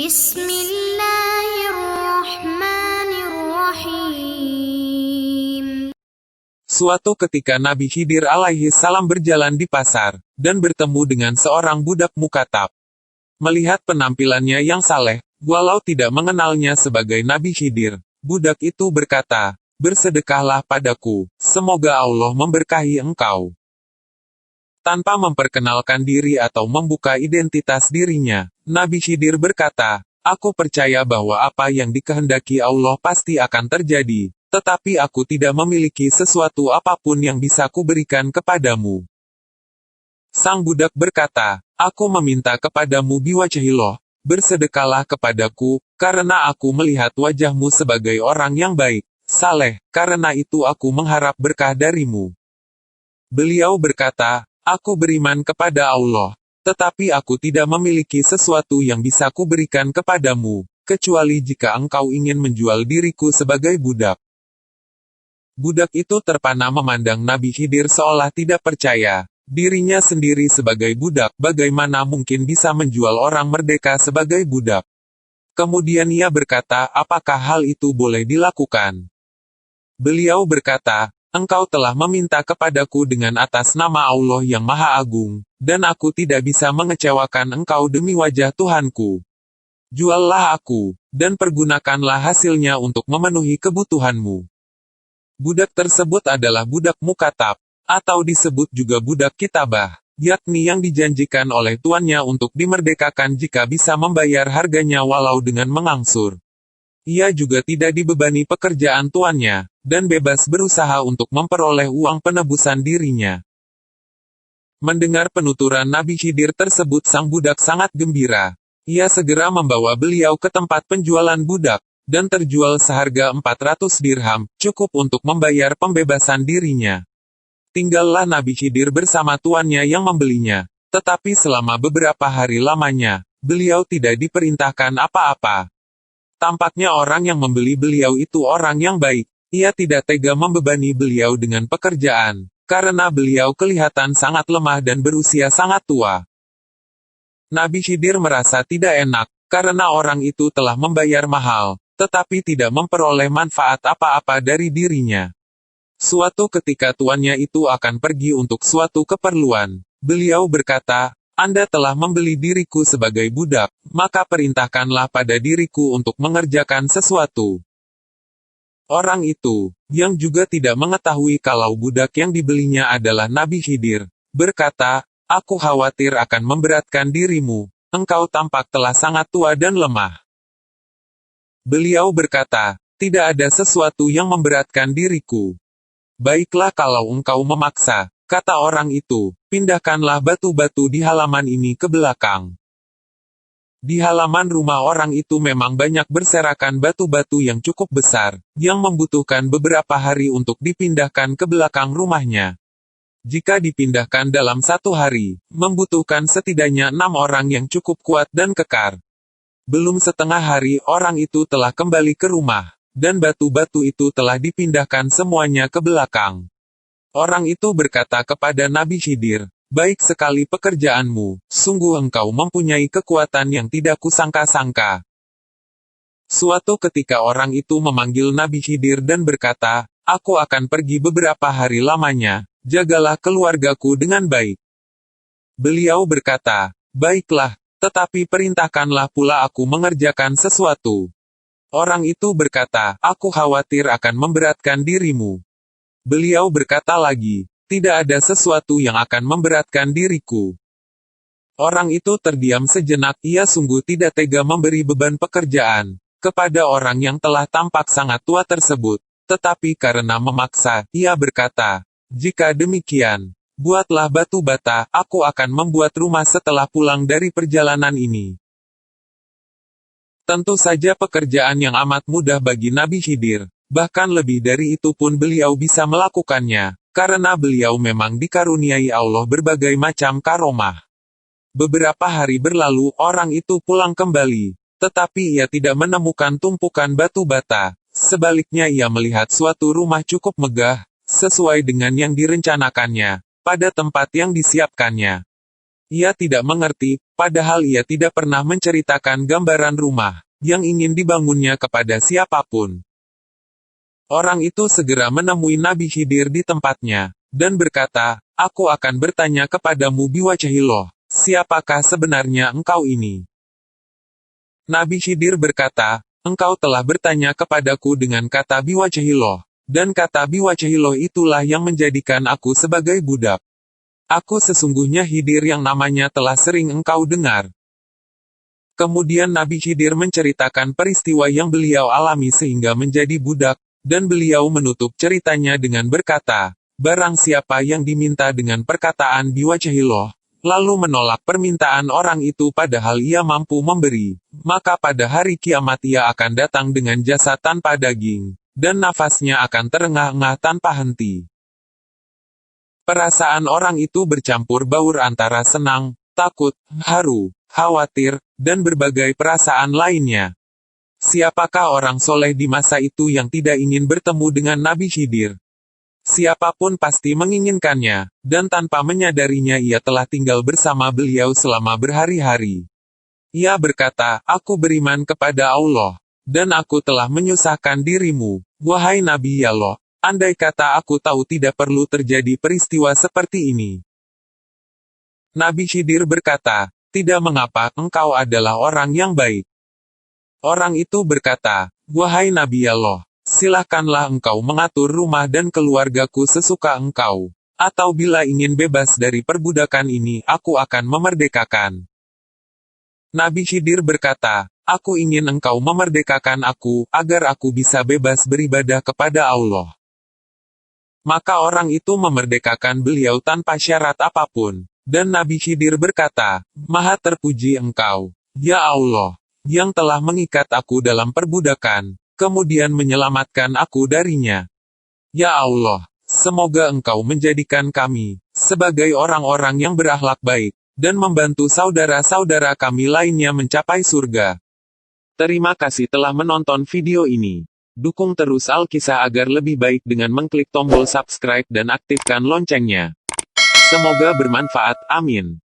Bismillahirrahmanirrahim. Suatu ketika Nabi Khidir alaihi salam berjalan di pasar, dan bertemu dengan seorang budak mukatab. Melihat penampilannya yang saleh, walau tidak mengenalnya sebagai Nabi Khidir, budak itu berkata, "Bersedekahlah padaku, semoga Allah memberkahi engkau." Tanpa memperkenalkan diri atau membuka identitas dirinya, Nabi Khidir berkata, "Aku percaya bahwa apa yang dikehendaki Allah pasti akan terjadi, tetapi aku tidak memiliki sesuatu apapun yang bisa kuberikan kepadamu." Sang budak berkata, "Aku meminta kepadamu biwajhillah, bersedekahlah kepadaku, karena aku melihat wajahmu sebagai orang yang baik, saleh, karena itu aku mengharap berkah darimu." Beliau berkata, "Aku beriman kepada Allah, tetapi aku tidak memiliki sesuatu yang bisa kuberikan kepadamu, kecuali jika engkau ingin menjual diriku sebagai budak." Budak itu terpana memandang Nabi Khidir seolah tidak percaya, dirinya sendiri sebagai budak, bagaimana mungkin bisa menjual orang merdeka sebagai budak. Kemudian ia berkata, "Apakah hal itu boleh dilakukan?" Beliau berkata, "Engkau telah meminta kepadaku dengan atas nama Allah yang Maha Agung, dan aku tidak bisa mengecewakan engkau demi wajah Tuhanku. Juallah aku, dan pergunakanlah hasilnya untuk memenuhi kebutuhanmu." Budak tersebut adalah budak mukatab, atau disebut juga budak kitabah, yakni yang dijanjikan oleh tuannya untuk dimerdekakan jika bisa membayar harganya walau dengan mengangsur. Ia juga tidak dibebani pekerjaan tuannya, dan bebas berusaha untuk memperoleh uang penebusan dirinya. Mendengar penuturan Nabi Khidir tersebut, sang budak sangat gembira. Ia segera membawa beliau ke tempat penjualan budak, dan terjual seharga 400 dirham, cukup untuk membayar pembebasan dirinya. Tinggallah Nabi Khidir bersama tuannya yang membelinya, tetapi selama beberapa hari lamanya, beliau tidak diperintahkan apa-apa. Tampaknya orang yang membeli beliau itu orang yang baik. Ia tidak tega membebani beliau dengan pekerjaan, karena beliau kelihatan sangat lemah dan berusia sangat tua. Nabi Khidir merasa tidak enak, karena orang itu telah membayar mahal, tetapi tidak memperoleh manfaat apa-apa dari dirinya. Suatu ketika tuannya itu akan pergi untuk suatu keperluan, beliau berkata, "Anda telah membeli diriku sebagai budak, maka perintahkanlah pada diriku untuk mengerjakan sesuatu." Orang itu, yang juga tidak mengetahui kalau budak yang dibelinya adalah Nabi Khidir, berkata, "Aku khawatir akan memberatkan dirimu, engkau tampak telah sangat tua dan lemah." Beliau berkata, "Tidak ada sesuatu yang memberatkan diriku." "Baiklah kalau engkau memaksa," kata orang itu, "pindahkanlah batu-batu di halaman ini ke belakang." Di halaman rumah orang itu memang banyak berserakan batu-batu yang cukup besar, yang membutuhkan beberapa hari untuk dipindahkan ke belakang rumahnya. Jika dipindahkan dalam 1 hari, membutuhkan setidaknya 6 orang yang cukup kuat dan kekar. Belum setengah hari orang itu telah kembali ke rumah, dan batu-batu itu telah dipindahkan semuanya ke belakang. Orang itu berkata kepada Nabi Khidir, "Baik sekali pekerjaanmu, sungguh engkau mempunyai kekuatan yang tidak kusangka-sangka." Suatu ketika orang itu memanggil Nabi Khidir dan berkata, "Aku akan pergi beberapa hari lamanya, jagalah keluargaku dengan baik." Beliau berkata, "Baiklah, tetapi perintahkanlah pula aku mengerjakan sesuatu." Orang itu berkata, "Aku khawatir akan memberatkan dirimu." Beliau berkata lagi, "Tidak ada sesuatu yang akan memberatkan diriku." Orang itu terdiam sejenak, ia sungguh tidak tega memberi beban pekerjaan kepada orang yang telah tampak sangat tua tersebut, tetapi karena memaksa, ia berkata, "Jika demikian, buatlah batu bata, aku akan membuat rumah setelah pulang dari perjalanan ini." Tentu saja pekerjaan yang amat mudah bagi Nabi Khidir, bahkan lebih dari itu pun beliau bisa melakukannya, karena beliau memang dikaruniai Allah berbagai macam karomah. Beberapa hari berlalu, orang itu pulang kembali, tetapi ia tidak menemukan tumpukan batu bata. Sebaliknya ia melihat suatu rumah cukup megah, sesuai dengan yang direncanakannya, pada tempat yang disiapkannya. Ia tidak mengerti, padahal ia tidak pernah menceritakan gambaran rumah yang ingin dibangunnya kepada siapapun. Orang itu segera menemui Nabi Khidir di tempatnya, dan berkata, "Aku akan bertanya kepadamu biwajhillah, siapakah sebenarnya engkau ini?" Nabi Khidir berkata, "Engkau telah bertanya kepadaku dengan kata biwajhillah, dan kata biwajhillah itulah yang menjadikan aku sebagai budak. Aku sesungguhnya Khidir yang namanya telah sering engkau dengar." Kemudian Nabi Khidir menceritakan peristiwa yang beliau alami sehingga menjadi budak, dan beliau menutup ceritanya dengan berkata, "Barang siapa yang diminta dengan perkataan biwajhillah, lalu menolak permintaan orang itu padahal ia mampu memberi, maka pada hari kiamat ia akan datang dengan jasad tanpa daging, dan nafasnya akan terengah-engah tanpa henti." Perasaan orang itu bercampur baur antara senang, takut, haru, khawatir, dan berbagai perasaan lainnya. Siapakah orang soleh di masa itu yang tidak ingin bertemu dengan Nabi Khidir? Siapapun pasti menginginkannya, dan tanpa menyadarinya ia telah tinggal bersama beliau selama berhari-hari. Ia berkata, "Aku beriman kepada Allah, dan aku telah menyusahkan dirimu, wahai Nabi Allah. Andai kata aku tahu tidak perlu terjadi peristiwa seperti ini." Nabi Khidir berkata, "Tidak mengapa, engkau adalah orang yang baik." Orang itu berkata, "Wahai Nabi Allah, silahkanlah engkau mengatur rumah dan keluargaku sesuka engkau. Atau bila ingin bebas dari perbudakan ini, aku akan memerdekakan." Nabi Khidir berkata, "Aku ingin engkau memerdekakan aku, agar aku bisa bebas beribadah kepada Allah." Maka orang itu memerdekakan beliau tanpa syarat apapun. Dan Nabi Khidir berkata, "Maha terpuji engkau, ya Allah, yang telah mengikat aku dalam perbudakan, kemudian menyelamatkan aku darinya. Ya Allah, semoga engkau menjadikan kami sebagai orang-orang yang berakhlak baik, dan membantu saudara-saudara kami lainnya mencapai surga." Terima kasih telah menonton video ini. Dukung terus Alkisah agar lebih baik dengan mengklik tombol subscribe dan aktifkan loncengnya. Semoga bermanfaat, amin.